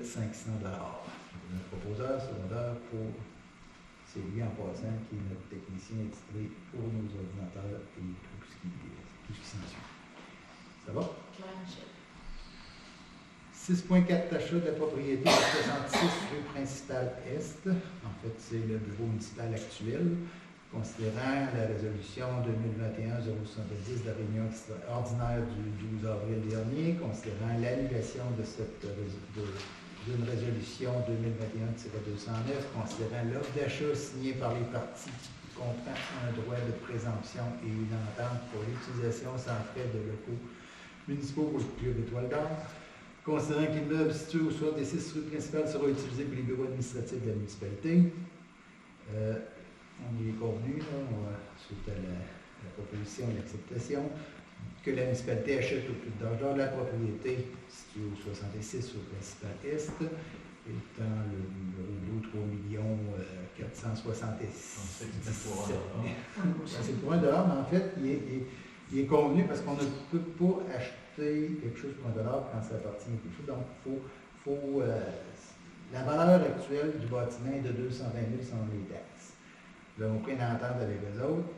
500 $. Notre proposeur secondaire c'est lui en passant qui est notre technicien attitré pour nos ordinateurs et tout ce qui s'ensuit. Ça va? 6.4 achat de la propriété de 66 rue principale Est. En fait, c'est le bureau municipal actuel. Considérant la résolution 2021-070 de la réunion ordinaire du 12 avril dernier, considérant l'annulation d'une résolution 2021-209, considérant l'offre d'achat signée par les parties qui comprend un droit de présomption et une entente pour l'utilisation sans frais de locaux municipaux pour le club Étoile d'Or, considérant que l'immeuble situé au 66 rue principale sera utilisé pour les bureaux administratifs de la municipalité. On y est convenu, suite à la proposition et l'acceptation, que la municipalité achète au plus d'argent la propriété située au 66 rue principale Est, étant le numéro 3 466 000. C'est pour un dollar, mais en fait, il est convenu parce qu'on ne peut pas acheter quelque chose pour $1 quand ça appartient à quelque chose. Donc, la valeur actuelle du bâtiment est de 220 000 sans les taxes. Là, on prend une entente avec eux autres,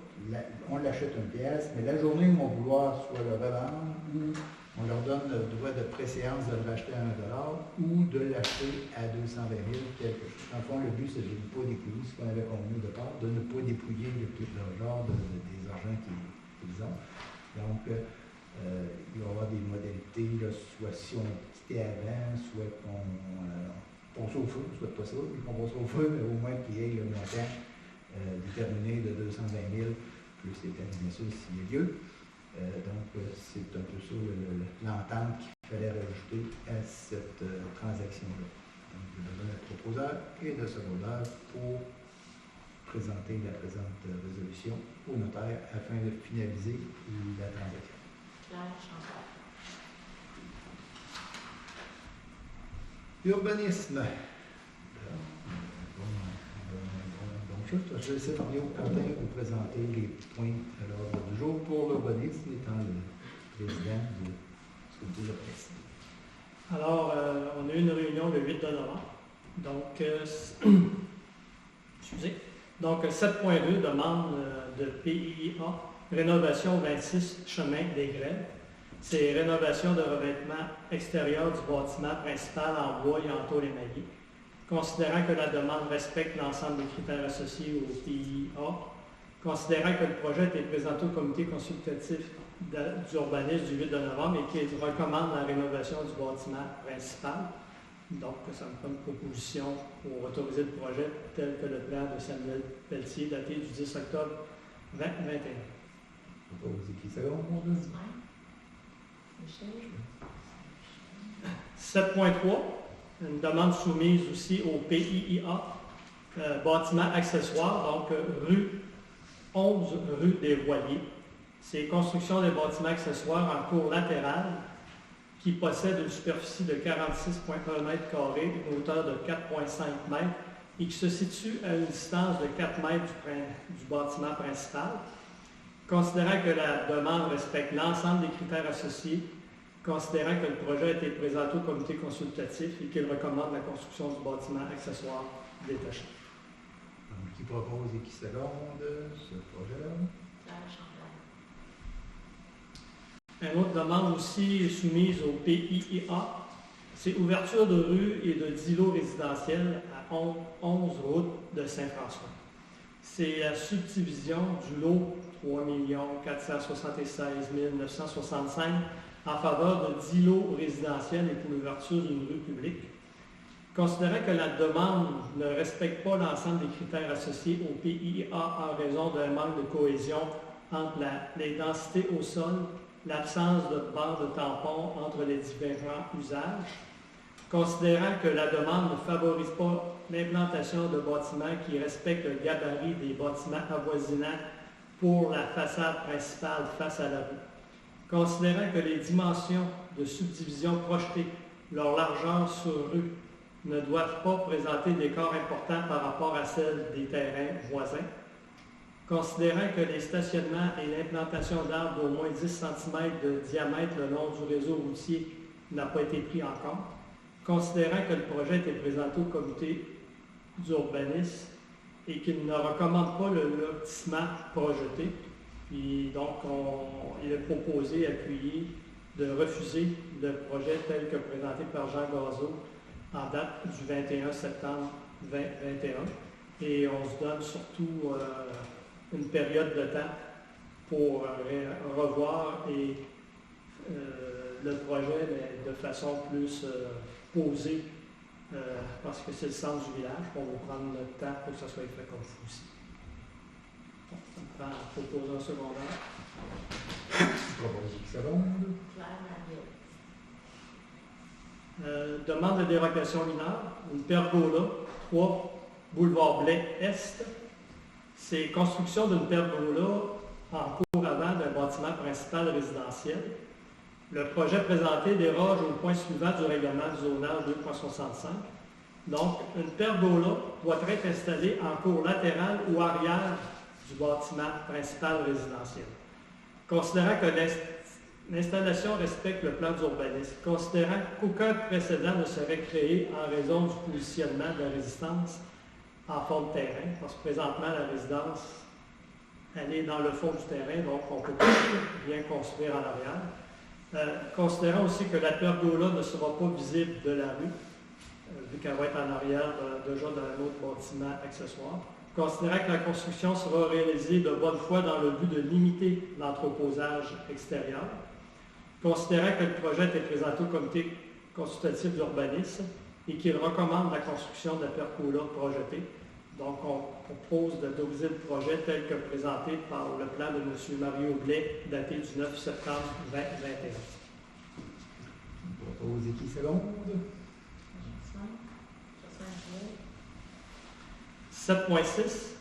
on l'achète une pièce, mais la journée où on va vouloir soit le revendre, on leur donne le droit de préséance de le racheter à $1 ou de l'acheter à 220 000 quelque chose. En fond, le but, c'est de ne pas dépouiller ce qu'on avait convenu au départ, de ne pas dépouiller de tout leur genre des argents qu'ils ont. Donc, il va y avoir des modalités, là, soit si on quittait avant, soit qu'on passe au feu, soit pas ça, qu'on passe au feu, mais au moins qu'il y ait le montant déterminé de 220 000 plus les taxes, bien sûr, s'il y a lieu. Donc, c'est un peu ça l'entente qu'il fallait rajouter à cette transaction-là. Donc, j'ai besoin d'un proposeur et de secondaire pour présenter la présente résolution au notaire afin de finaliser la transaction. Urbanisme. Je vais essayer de parler au Quentin et vous présenter les points à l'ordre du jour pour l'urbanisme, étant le président de ce que vous appréciez. Alors, on a eu une réunion le 8 novembre. Donc, excusez. Donc, 7.2 demande de PIA, rénovation 26 chemin des Grèves. C'est rénovation de revêtement extérieur du bâtiment principal en bois et en tôle émaillée. Considérant que la demande respecte l'ensemble des critères associés au PIA, considérant que le projet a été présenté au comité consultatif d'urbanisme du 8 novembre et qu'il recommande la rénovation du bâtiment principal, donc ça me fait une proposition pour autoriser le projet tel que le plan de Samuel Pelletier daté du 10 octobre 2021. Proposer qui seconde, mon Dieu? 7.3. Une demande soumise aussi au PIA, bâtiment accessoire, donc 11 rue des Voiliers. C'est construction des bâtiments accessoires en cour latérale qui possède une superficie de 46,1 m², une hauteur de 4,5 m et qui se situe à une distance de 4 m du bâtiment principal. Considérant que la demande respecte l'ensemble des critères associés, considérant que le projet a été présenté au comité consultatif et qu'il recommande la construction du bâtiment accessoire détaché. Donc, qui propose et qui seconde ce projet-là? Une autre demande aussi soumise au PIA, c'est ouverture de rue et de 10 lots résidentiels à 11 route de Saint-François. C'est la subdivision du lot 3 476 965 en faveur de 10 lots résidentiels et pour l'ouverture d'une rue publique. Considérant que la demande ne respecte pas l'ensemble des critères associés au PIA en raison d'un manque de cohésion entre les densités au sol, l'absence de barres de tampons entre les différents usages, considérant que la demande ne favorise pas l'implantation de bâtiments qui respectent le gabarit des bâtiments avoisinants pour la façade principale face à la rue, considérant que les dimensions de subdivision projetées, leur largeur sur rue, ne doivent pas présenter d'écart important par rapport à celles des terrains voisins, considérant que les stationnements et l'implantation d'arbres d'au moins 10 cm de diamètre le long du réseau routier n'a pas été pris en compte, considérant que le projet a été présenté au comité d'urbanisme et qu'il ne recommande pas le lotissement projeté, puis donc il est proposé, appuyé, de refuser le projet tel que présenté par Jean Gazeau en date du 21 septembre 2021. Et on se donne surtout une période de temps pour revoir le projet mais de façon plus posée, parce que c'est le centre du village. On va prendre notre temps pour que ça soit fait comme il faut aussi. Bon, ça me prend un proposant secondaire. Proposition seconde. Demande de dérogation mineure, une pergola, 3 boulevard Blais Est. C'est construction d'une pergola en cours avant d'un bâtiment principal résidentiel. Le projet présenté déroge au point suivant du règlement du zonage 2.65. Donc, une pergola doit être installée en cour latérale ou arrière du bâtiment principal résidentiel. Considérant que l'installation respecte le plan d'urbanisme, considérant qu'aucun précédent ne serait créé en raison du positionnement de la résidence en fond de terrain, parce que présentement, la résidence, elle est dans le fond du terrain, donc on peut bien construire en arrière. Considérant aussi que la pergola ne sera pas visible de la rue, vu qu'elle va être en arrière déjà dans un autre bâtiment accessoire. Considérant que la construction sera réalisée de bonne foi dans le but de limiter l'entreposage extérieur. Considérant que le projet est présenté au comité consultatif d'urbanisme et qu'il recommande la construction de la pergola projetée. Donc, on propose d'autoriser le projet tel que présenté par le plan de M. Mario Blais, daté du 9 septembre 2021. Proposé qui seconde? 7.6.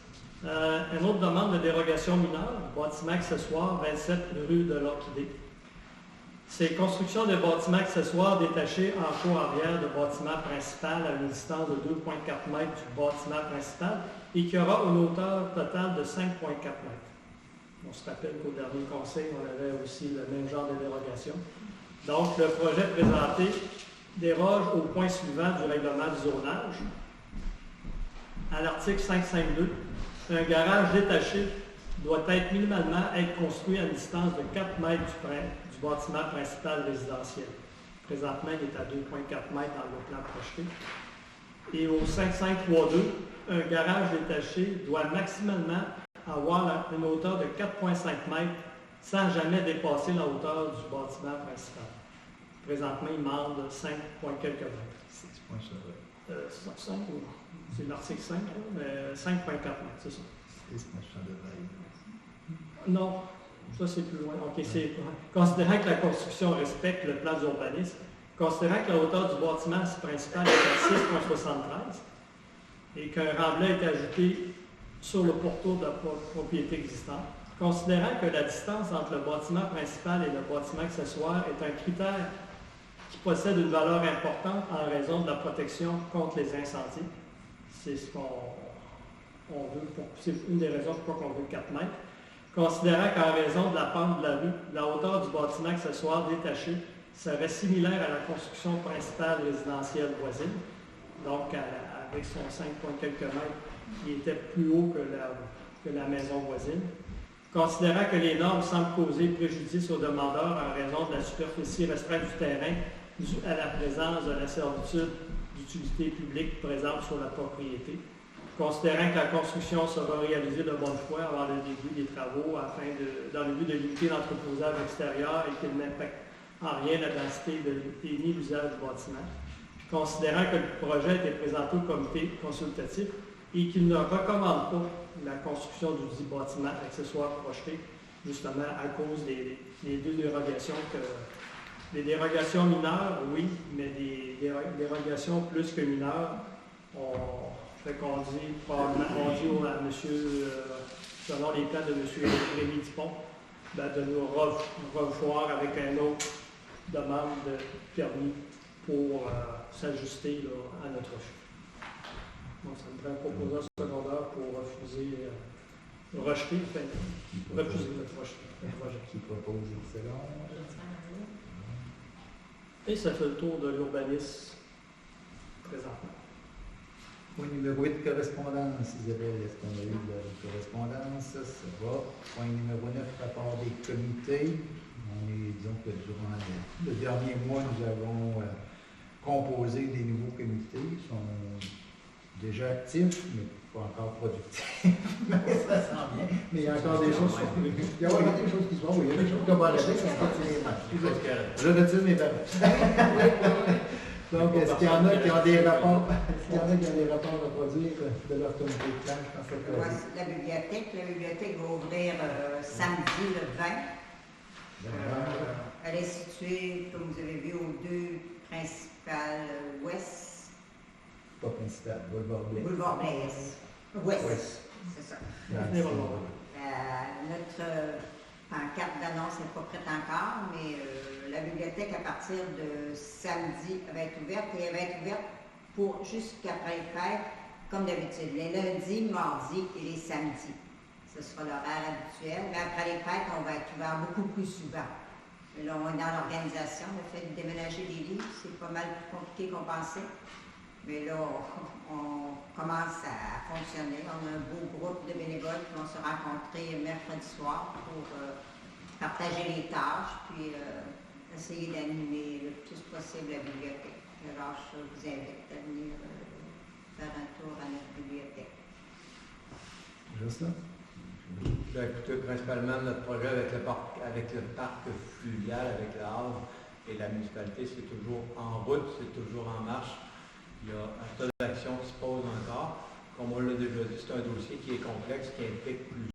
Une autre demande de dérogation mineure, bâtiment accessoire, 27 rue de l'Orchidée. C'est construction de bâtiments accessoires détachés en cour arrière de bâtiment principal à une distance de 2,4 mètres du bâtiment principal et qui aura une hauteur totale de 5,4 mètres. On se rappelle qu'au dernier conseil, on avait aussi le même genre de dérogation. Donc, le projet présenté déroge au point suivant du règlement du zonage. À l'article 552, un garage détaché doit être minimalement construit à une distance de 4 mètres du bâtiment principal résidentiel. Présentement, il est à 2,4 mètres dans le plan projeté. Et au 5532, un garage détaché doit maximalement avoir une hauteur de 4,5 mètres sans jamais dépasser la hauteur du bâtiment principal. Présentement, il demande 5 quelques mètres. 5 ou c'est l'article 5, mais 5,4 mètres, c'est ça. Non, ça c'est plus loin. OK, c'est considérant que la construction respecte le plan d'urbanisme, considérant que la hauteur du bâtiment principal est à 6,73 et qu'un remblai est ajouté sur le pourtour de la propriété existante, considérant que la distance entre le bâtiment principal et le bâtiment accessoire est un critère qui possède une valeur importante en raison de la protection contre les incendies. C'est ce qu'on veut, c'est une des raisons pourquoi on veut 4 mètres. Considérant qu'en raison de la pente de la rue, la hauteur du bâtiment accessoire détaché serait similaire à la construction principale résidentielle voisine, donc avec son 5 quelques mètres, qui était plus haut que la maison voisine. Considérant que les normes semblent causer préjudice aux demandeurs en raison de la superficie restreinte du terrain due à la présence de la servitude d'utilité publique présente sur la propriété. Considérant que la construction sera réalisée de bonne foi avant le début des travaux dans le but de limiter l'entreposage extérieur et qu'il n'impacte en rien la densité ni l'usage du bâtiment. Considérant que le projet a été présenté au comité consultatif et qu'il ne recommande pas la construction du dit bâtiment accessoire projeté, justement à cause des deux dérogations les dérogations mineures, oui, mais des dérogations plus que mineures, fait qu'on dit à monsieur, selon les plans de M. Rémy Dupont, de nous revoir avec un autre demande de permis pour s'ajuster à notre refus. Donc, ça me prend un proposant secondaire pour refuser le projet. Qui propose excellent. Et ça fait le tour de l'urbanisme présentement. Point numéro 8, correspondance. Isabelle, est-ce qu'on a eu de la correspondance? Ça va. Point numéro 9, rapport des comités. Disons que durant le dernier mois, nous avons composé des nouveaux comités. Ils sont déjà actifs, mais pas encore productifs. Mais ça sent bien. Mais il y a encore des choses. Il y a encore des choses qui se font. Oui, il y a des choses qu'on va arrêter parce que je retire mes paroles. Donc, est-ce qu'il y en a qui ont des rapports, à produire de leur comité de plan dans cette fois? La bibliothèque va ouvrir samedi le 20. Elle est située, comme vous avez vu, aux deux principales ouest. Pas principal, Boulevard Blaise. Boulevard Blaise. Ouest. C'est ça. Notre pancarte d'annonce n'est pas prête encore, mais la bibliothèque, à partir de samedi, elle va être ouverte et elle va être ouverte pour jusqu'après les fêtes, comme d'habitude, les lundis, mardis et les samedis. Ce sera l'horaire habituel, mais après les fêtes, on va être ouvert beaucoup plus souvent. Mais là, on est dans l'organisation, le fait de déménager des livres, c'est pas mal plus compliqué qu'on pensait. Mais là, on commence à fonctionner. On a un beau groupe de bénévoles qui vont se rencontrer mercredi soir pour partager les tâches, puis essayer d'animer le plus possible la bibliothèque. Alors, je vous invite à venir faire un tour à notre bibliothèque. Juste là? Bien, écoutez, principalement, notre projet avec le parc fluvial, avec le Havre et la municipalité, c'est toujours en route, c'est toujours en marche. Il y a un tas d'actions qui se posent encore. Comme on l'a déjà dit, c'est un dossier qui est complexe, qui implique plusieurs